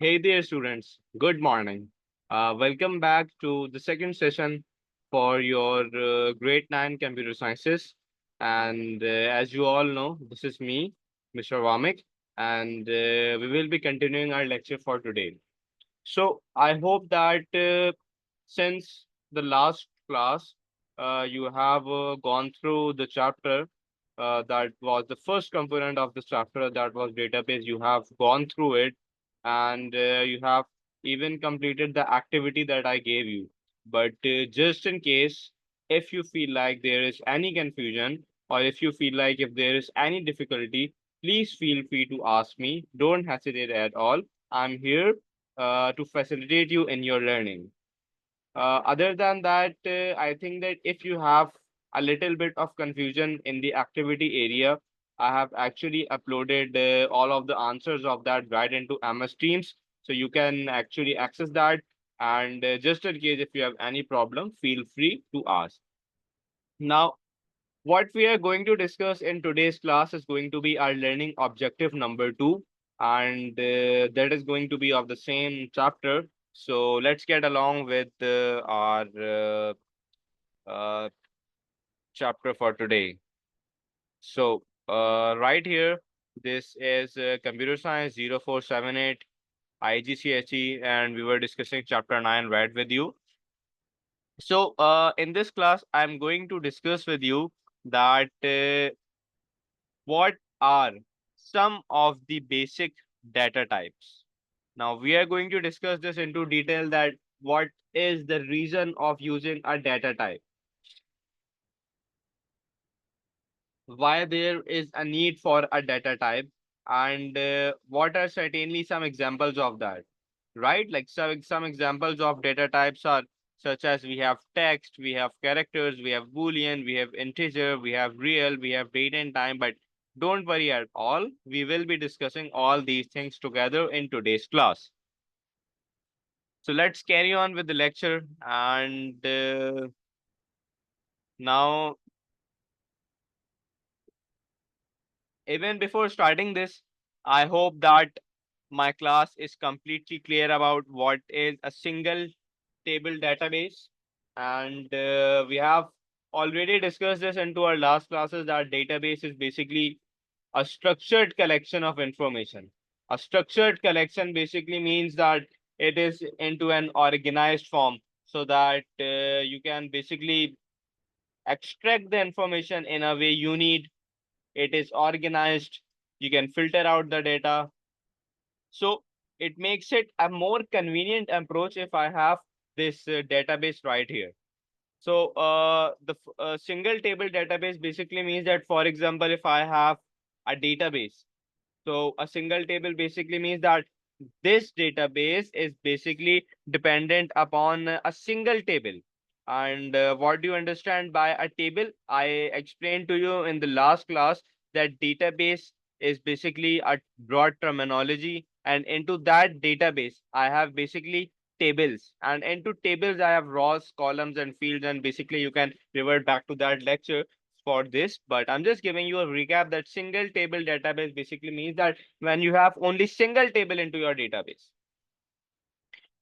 Hey there, students. Good morning. Welcome back to the second session for your grade 9 computer sciences. And as you all know, this is me, Mr. Vamik, and we will be continuing our lecture for today. So I hope that since the last class, you have gone through the chapter that was the first component of this chapter, that was database. You have gone through it, and you have even completed the activity that I gave you. But just in case, if you feel like there is any confusion, or if you feel like if there is any difficulty, please feel free to ask me. Don't hesitate at all. I'm here to facilitate you in your learning. Other than that, I think that if you have a little bit of confusion in the activity area, I have actually uploaded all of the answers of that right into MS Teams. So you can actually access that. And just in case if you have any problem, feel free to ask. Now, what we are going to discuss in today's class is going to be our learning objective number two, and that is going to be of the same chapter. So let's get along with our uh, chapter for today. So right here, this is Computer Science 0478 IGCSE, and we were discussing chapter 9 right with you. So in this class, I'm going to discuss with you that what are some of the basic data types. Now we are going to discuss this into detail, that what is the reason of using a data type, why there is a need for a data type, and what are certainly some examples of that, right? Like some examples of data types are such as we have text, we have characters, we have boolean, we have integer, we have real, we have date and time. But don't worry at all, we will be discussing all these things together in today's class. So let's carry on with the lecture. And now, even before starting this, I hope that my class is completely clear about what is a single table database. And we have already discussed this into our last classes, that database is basically a structured collection of information. A structured collection basically means that it is into an organized form, so that you can basically extract the information in a way you need. It is organized. You can filter out the data. So it makes it a more convenient approach if I have this database right here. So the single table database basically means that, for example, if I have a database, so a single table basically means that this database is basically dependent upon a single table. And what do you understand by a table? I explained to you in the last class that database is basically a broad terminology, and into that database I have basically tables, and into tables I have rows, columns, and fields, and basically you can revert back to that lecture for this. But I'm just giving you a recap that single table database basically means that when you have only single table into your database.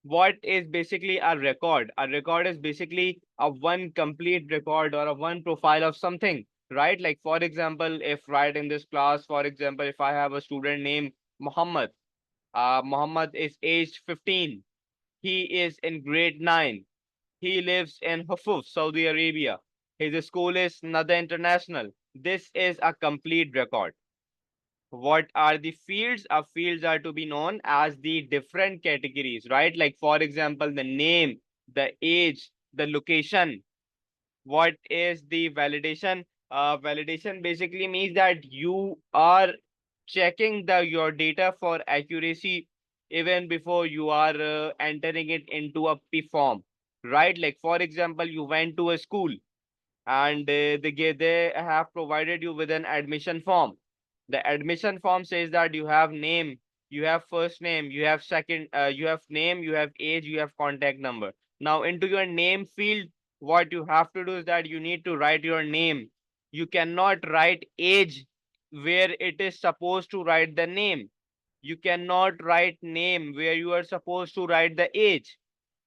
What is basically a record? A record is basically a one complete record or a one profile of something, right? Like for example, if right in this class, for example, if I have a student named Muhammad, Muhammad is aged 15. He is in grade 9. He lives in Hufuf, Saudi Arabia. His school is Nada International. This is a complete record. What are the fields? Our fields are to be known as the different categories, right? Like for example, the name, the age, the location. What is the validation? Validation basically means that you are checking your data for accuracy even before you are entering it into a P form, right? Like for example, you went to a school, and they have provided you with an admission form. The admission form says that you have name, you have first name, you have second, you have name, you have age, you have contact number. Now into your name field, what you have to do is that you need to write your name. You cannot write age where it is supposed to write the name. You cannot write name where you are supposed to write the age.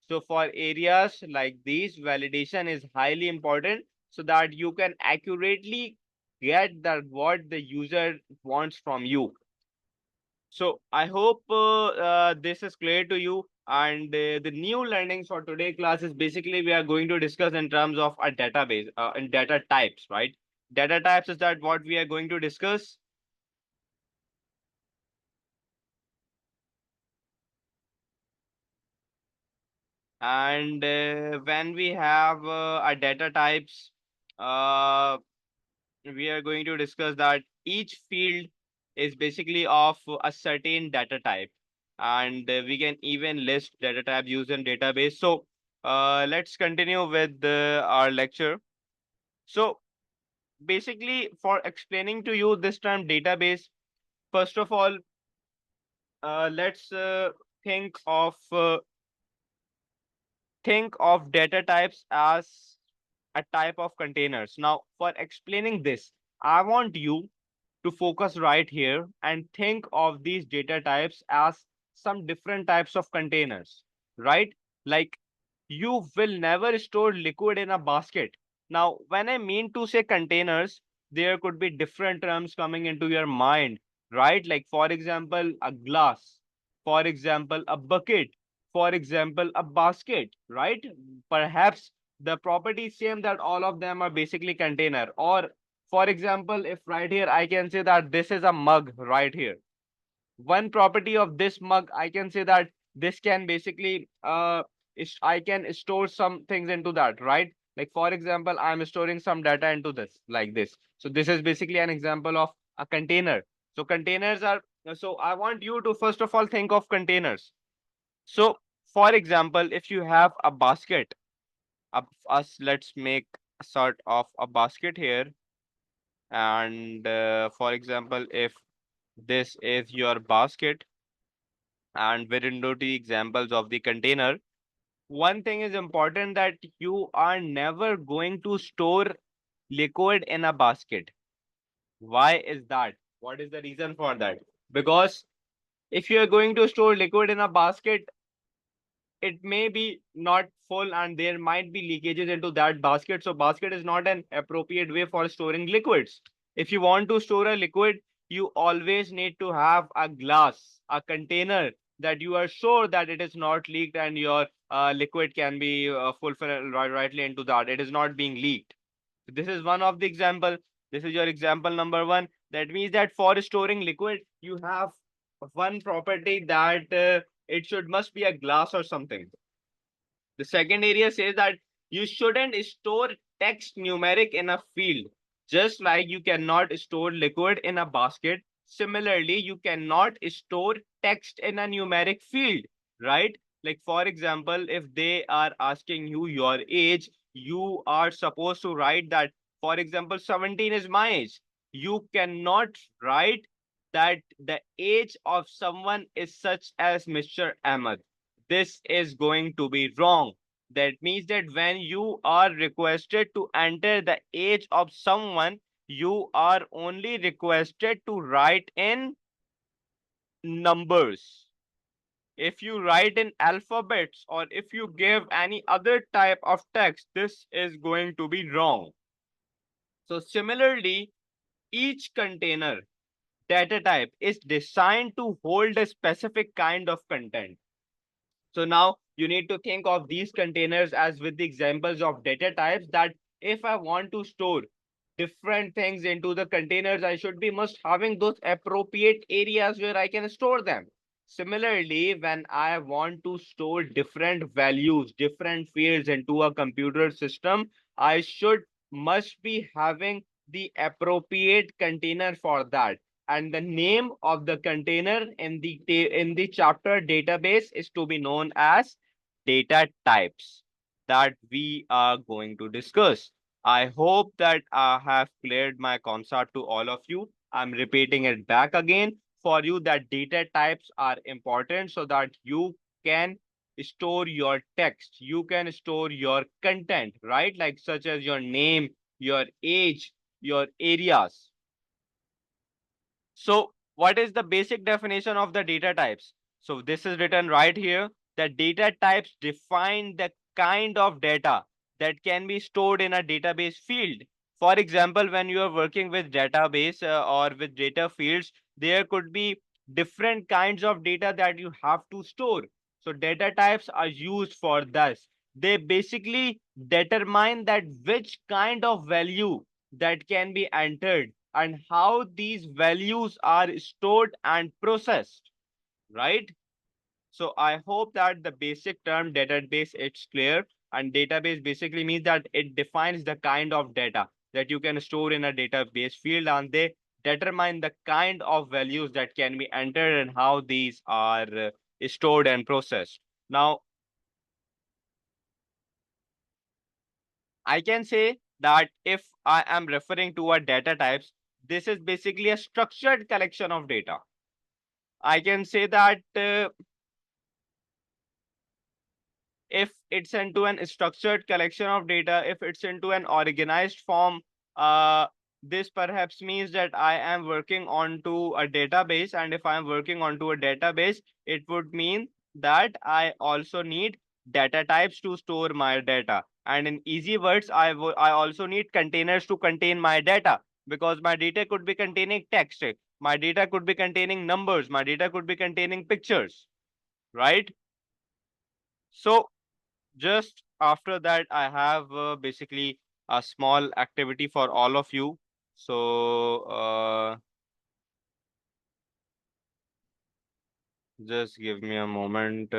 So for areas like these, validation is highly important so that you can accurately get that what the user wants from you. So I hope this is clear to you. And the new learnings for today class is basically we are going to discuss in terms of a database and data types, right? Data types is that what we are going to discuss. And when we have a data types, uh, we are going to discuss that each field is basically of a certain data type, and we can even list data types used in database. So let's continue with our lecture. So basically, for explaining to you this term database, first of all, let's think of data types as a type of containers. Now, for explaining this, I want you to focus right here and think of these data types as some different types of containers, right? Like you will never store liquid in a basket. Now, when I mean to say containers, there could be different terms coming into your mind, right? Like, for example, a glass, for example, a bucket, for example, a basket, right? Perhaps the property is same that all of them are basically container. Or for example, if right here I can say that this is a mug right here. One property of this mug, I can say that this can basically I can store some things into that, right? Like for example, I'm storing some data into this like this. So this is basically an example of a container. So containers are, so I want you to first of all think of containers. So for example, if you have a basket of us, let's make a sort of a basket here. And for example, if this is your basket and we into the examples of the container, one thing is important that you are never going to store liquid in a basket. Why is that? What is the reason for that? Because if you are going to store liquid in a basket, it may be not full and there might be leakages into that basket. So basket is not an appropriate way for storing liquids. If you want to store a liquid, you always need to have a glass, a container that you are sure that it is not leaked and your liquid can be fulfilled rightly into that. It is not being leaked. This is one of the example. This is your example number one. That means that for storing liquid, you have one property that it should must be a glass or something. The second area says that you shouldn't store text numeric in a field. Just like you cannot store liquid in a basket, similarly, you cannot store text in a numeric field, right? Like, for example, if they are asking you your age, you are supposed to write that, for example, 17 is my age. You cannot write that the age of someone is such as Mr. Ahmed. This is going to be wrong. That means that when you are requested to enter the age of someone, you are only requested to write in numbers. If you write in alphabets or if you give any other type of text, this is going to be wrong. So similarly, each container data type is designed to hold a specific kind of content. So now you need to think of these containers as with the examples of data types, that if I want to store different things into the containers, I should be must having those appropriate areas where I can store them. Similarly, when I want to store different values, different fields into a computer system, I should must be having the appropriate container for that. And the name of the container in the chapter database is to be known as data types that we are going to discuss. I hope that I have cleared my concept to all of you. I'm repeating it back again for you that data types are important so that you can store your text, you can store your content, right? Like such as your name, your age, your areas. So what is the basic definition of the data types? So this is written right here, that data types define the kind of data that can be stored in a database field. For example, when you are working with database or with data fields, there could be different kinds of data that you have to store. So data types are used for this. They basically determine that which kind of value that can be entered and how these values are stored and processed, right? So I hope that the basic term database it's clear. And database basically means that it defines the kind of data that you can store in a database field, and they determine the kind of values that can be entered and how these are stored and processed. Now, I can say that if I am referring to a data types, this is basically a structured collection of data. I can say that if it's into an structured collection of data, if it's into an organized form, uh, this perhaps means that I am working onto a database. And if I am working onto a database, it would mean that I also need data types to store my data. And in easy words, I also need containers to contain my data, because my data could be containing text, my data could be containing numbers, my data could be containing pictures, right? So just after that, I have basically a small activity for all of you. So just give me a moment.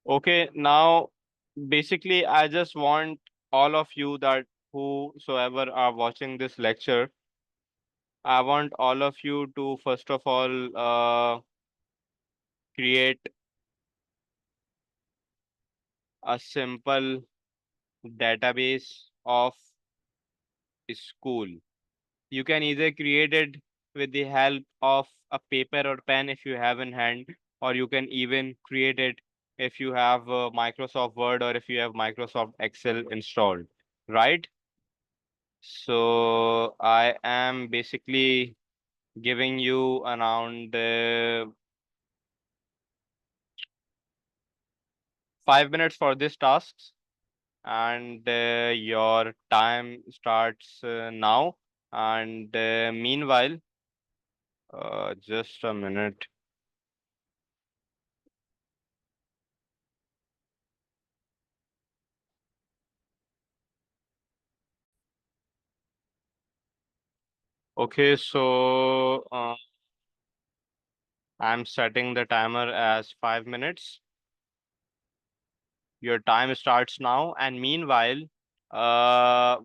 Okay, now basically I just want all of you that whosoever are watching this lecture, I want all of you to first of all create a simple database of school. You can either create it with the help of a paper or pen if you have in hand, or you can even create it if you have Microsoft Word or if you have Microsoft Excel installed, right? So I am basically giving you around 5 minutes for this task, and your time starts now. And meanwhile, just a minute. Okay, so I'm setting the timer as 5 minutes. Your time starts now, and meanwhile,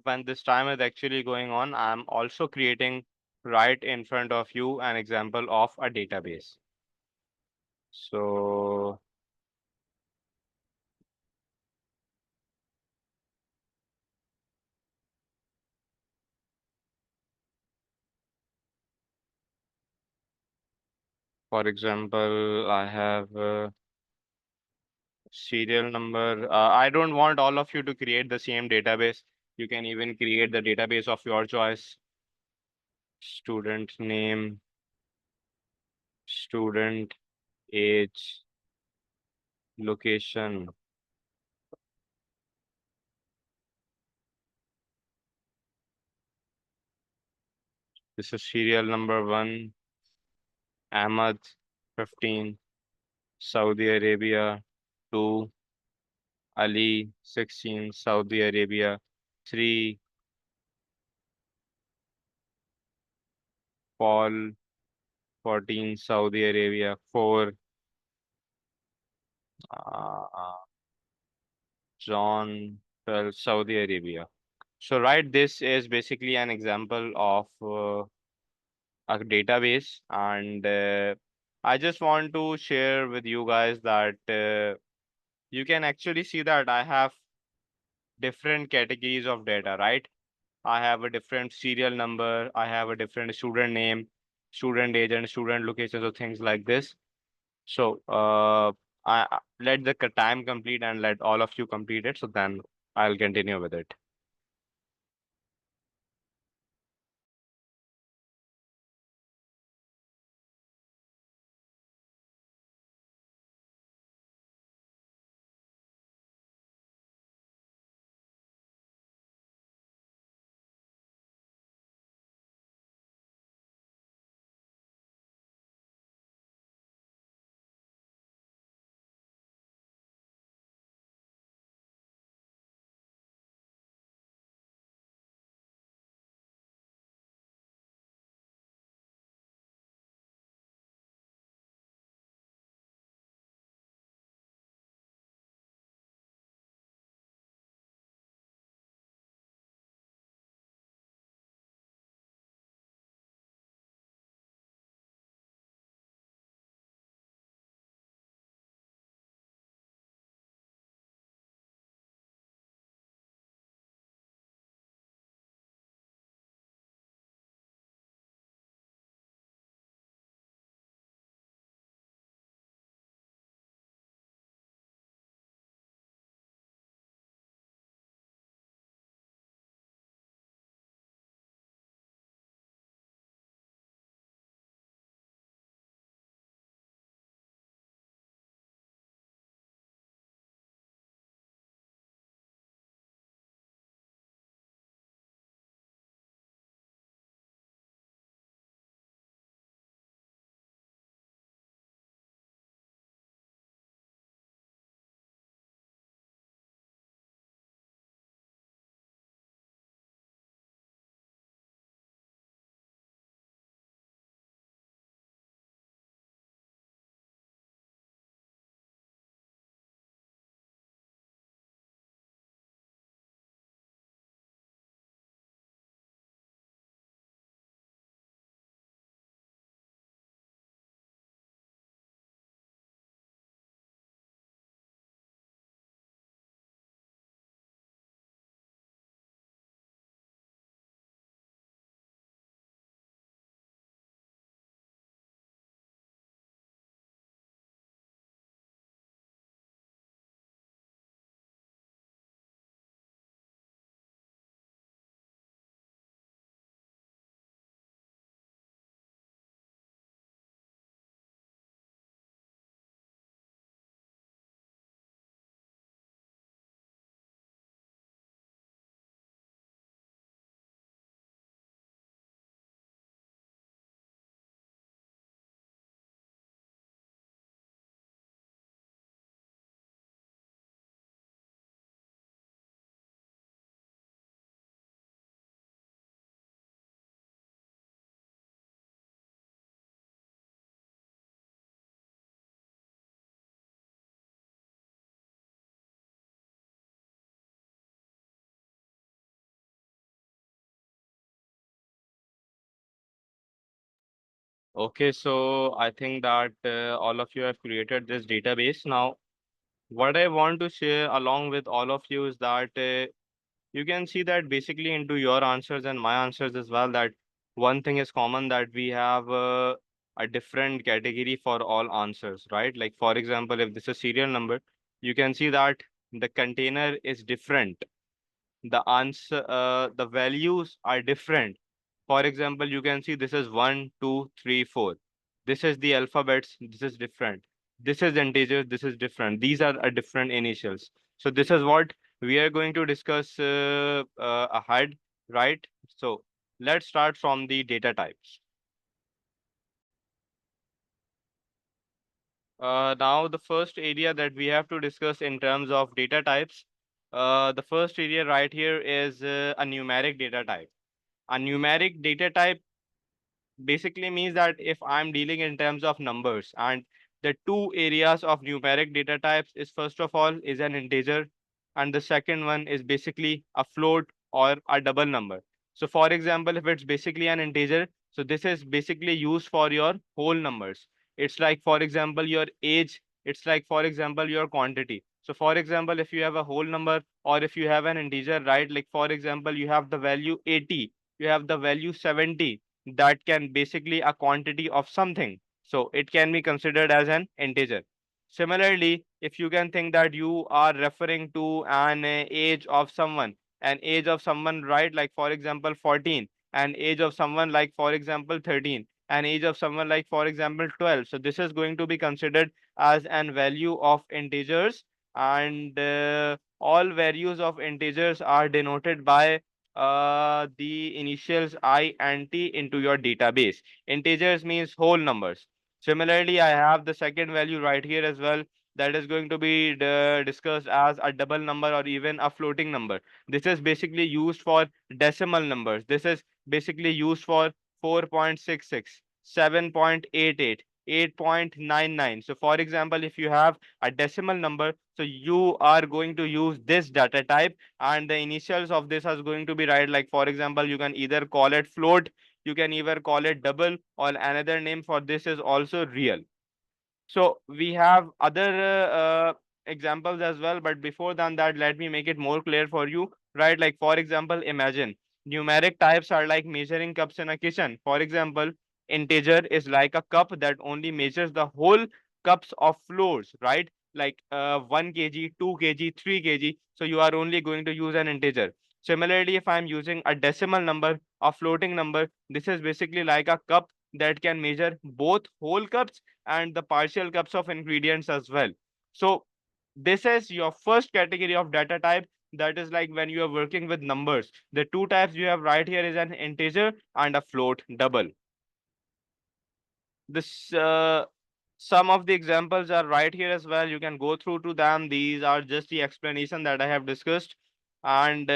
when this time is actually going on, I'm also creating right in front of you an example of a database. So, for example, I have serial number. I don't want all of you to create the same database. You can even create the database of your choice. Student name, student age, location. This is serial number one, Ahmad, 15, Saudi Arabia, 2, Ali, 16, Saudi Arabia, 3, Paul, 14, Saudi Arabia, 4, uh, John, 12, Saudi Arabia. So, right, this is basically an example of a database, and I just want to share with you guys that you can actually see that I have different categories of data, right? I have a different serial number, I have a different student name, student age, and student location, so things like this. So let the time complete and let all of you complete it. So then I'll continue with it. Okay, so I think that all of you have created this database. Now, what I want to share along with all of you is that you can see that basically into your answers and my answers as well, that one thing is common, that we have a different category for all answers, right? Like for example, if this is serial number, you can see that the container is different, the values are different. For example, you can see this is 1 2 3 4. This is the alphabets, this is different. This is integers, this is different. These are different initials. So this is what we are going to discuss ahead, right? So let's start from the data types. Now the first area that we have to discuss in terms of data types, the first area right here is a numeric data type. A numeric data type basically means that if I'm dealing in terms of numbers, and the two areas of numeric data types is, first of all, is an integer, and the second one is basically a float or a double number. So for example, if it's basically an integer, so this is basically used for your whole numbers. It's like, for example, your age. It's like, for example, your quantity. So for example, if you have a whole number or if you have an integer, right? Like for example, you have the value 80, you have the value 70, that can basically a quantity of something. So it can be considered as an integer. Similarly, if you can think that you are referring to an age of someone, an age of someone, right? Like for example, 14, an age of someone like for example 13, an age of someone like for example 12. So this is going to be considered as an value of integers, and all values of integers are denoted by the initials I and T into your database. Integers means whole numbers. Similarly, I have the second value right here as well, that is going to be discussed as a double number or even a floating number. This is basically used for decimal numbers. This is basically used for 4.66, 7.88, 8.99. So for example, if you have a decimal number, so you are going to use this data type, and the initials of this are going to be right. Like for example, you can either call it float, you can either call it double, or another name for this is also real. So we have other examples as well, but before than that, let me make it more clear for you, right? Like for example, imagine numeric types are like measuring cups in a kitchen. For example, integer is like a cup that only measures the whole cups of flours, right? Like 1 kg, 2 kg, 3 kg. So you are only going to use an integer. Similarly, if I'm using a decimal number, a floating number, this is basically like a cup that can measure both whole cups and the partial cups of ingredients as well. So this is your first category of data type, that is like when you are working with numbers. The two types you have right here is an integer and a float double. This some of the examples are right here as well. You can go through to them. These are just the explanation that I have discussed. And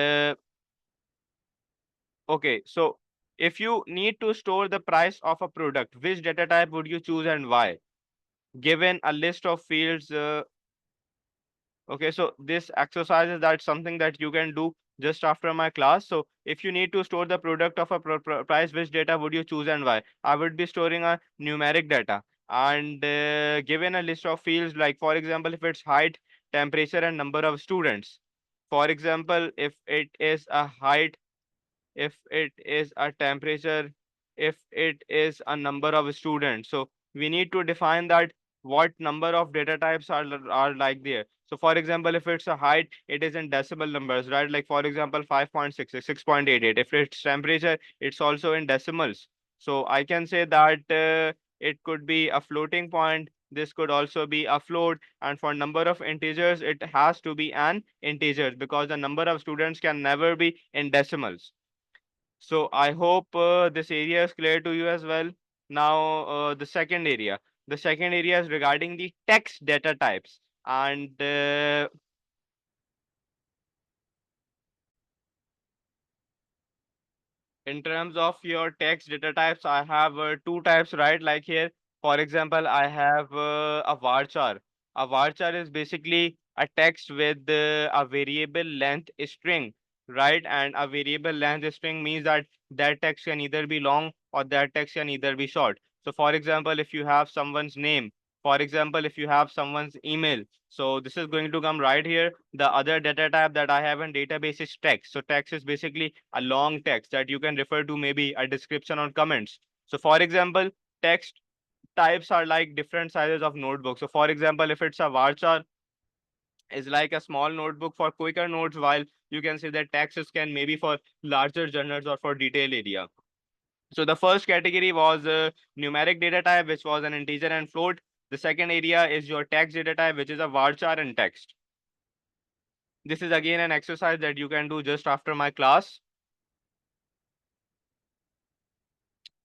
okay, so if you need to store the price of a product, which data type would you choose and why? Given a list of fields. Okay, so this exercise is that something that you can do just after my class. So if you need to store the product of a price, which data would you choose and why? I would be storing a numeric data, and given a list of fields, like for example, if it's height, temperature, and number of students. For example, if it is a height, if it is a temperature, if it is a number of students. So we need to define that what number of data types are like there. So for example, if it's a height, it is in decimal numbers, right? Like for example, 5.6, 6.88. If it's temperature, it's also in decimals. So I can say that it could be a floating point. This could also be a float. And for number of integers, it has to be an integer, because the number of students can never be in decimals. So I hope this area is clear to you as well. Now, the second area. The second area is regarding the text data types. And in terms of your text data types, I have two types, right? Like here, for example, I have a varchar. A varchar is basically a text with a variable length string, right? And a variable length string means that that text can either be long or that text can either be short. So for example, if you have someone's name, for example, if you have someone's email, so this is going to come right here. The other data type that I have in database is text. So text is basically a long text that you can refer to, maybe a description or comments. So for example, text types are like different sizes of notebooks. So for example, if it's a varchar, is like a small notebook for quicker notes, while you can say that texts can maybe for larger journals or for detailed area. So the first category was numeric data type, which was an integer and float. The second area is your text data type, which is a varchar and text. This is again an exercise that you can do just after my class.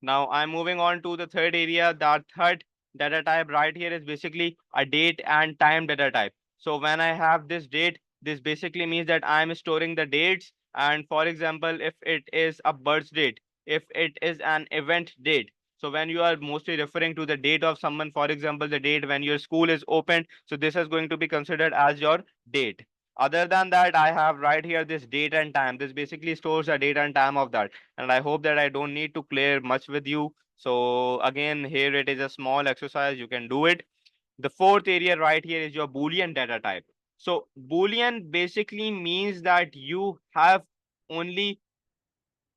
Now I'm moving on to the third area. The third data type right here is basically a date and time data type. So when I have this date, this basically means that I'm storing the dates. And for example, if it is a birth date, if it is an event date. So when you are mostly referring to the date of someone, for example, the date when your school is opened, so this is going to be considered as your date. Other than that, I have right here this date and time. This basically stores the date and time of that. And I hope that I don't need to clear much with you. So again, here it is a small exercise. You can do it. The fourth area right here is your Boolean data type. So Boolean basically means that you have only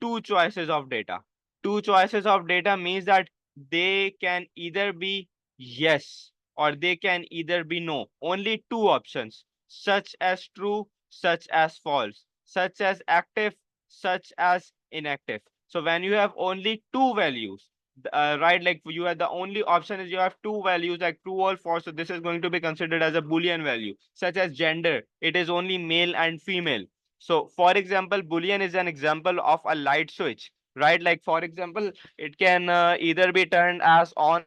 two choices of data. Two choices of data means that they can either be yes or they can either be no. Only two options, such as true, such as false, such as active, such as inactive. So when you have only two values, right, like you have the only option is you have two values like true or false. So this is going to be considered as a Boolean value, such as gender. It is only male and female. So, for example, Boolean is an example of a light switch, right? Like, for example, it can either be turned as on or off.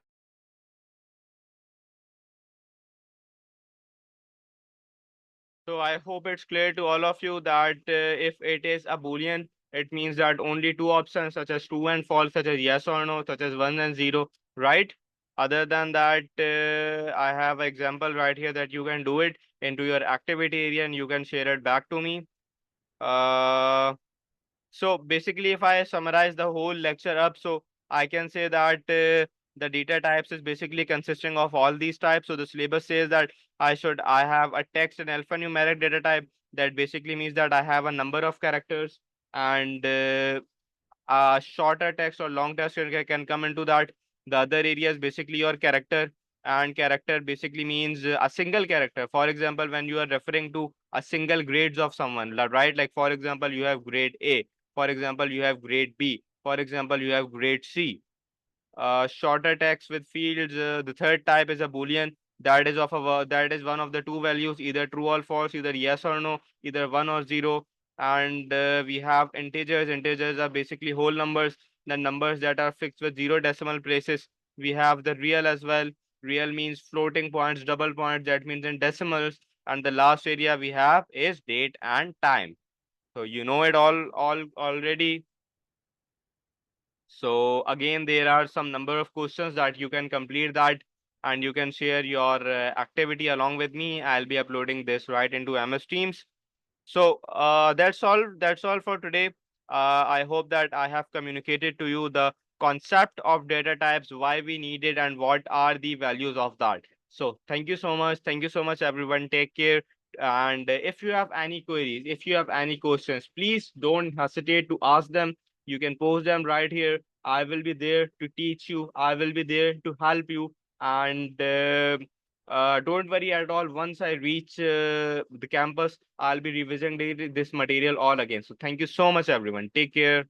So, I hope it's clear to all of you that if it is a Boolean, it means that only two options, such as true and false, such as yes or no, such as one and zero, right? Other than that, I have an example right here that you can do it into your activity area and you can share it back to me. Uh, So basically, if I summarize the whole lecture up, so I can say that the data types is basically consisting of all these types. So the syllabus says that I have a text and alphanumeric data type. That basically means that I have a number of characters, and shorter text or long text can come into that. The other area is basically your character, and character basically means a single character. For example, when you are referring to a single grades of someone, right? Like for example, you have grade A. For example, you have grade B. For example, you have grade C. Shorter text with fields. The third type is a boolean, that is one of the two values, either true or false, either yes or no, either one or zero. And we have integers. Integers are basically whole numbers, the numbers that are fixed with zero decimal places. We have the real as well. Real means floating points, double points, that means in decimals. And the last area we have is date and time. So you know it all already. So again, there are some number of questions that you can complete that, and you can share your activity along with me. I'll be uploading this right into MS Teams. So that's all for today. I hope that I have communicated to you the concept of data types, why we need it, and what are the values of that. So thank you so much. Thank you so much, everyone. Take care. And if you have any queries, if you have any questions, please don't hesitate to ask them. You can post them right here. I will be there to teach you. I will be there to help you. And don't worry at all. Once I reach the campus, I'll be revisiting this material all again. So thank you so much, everyone. Take care.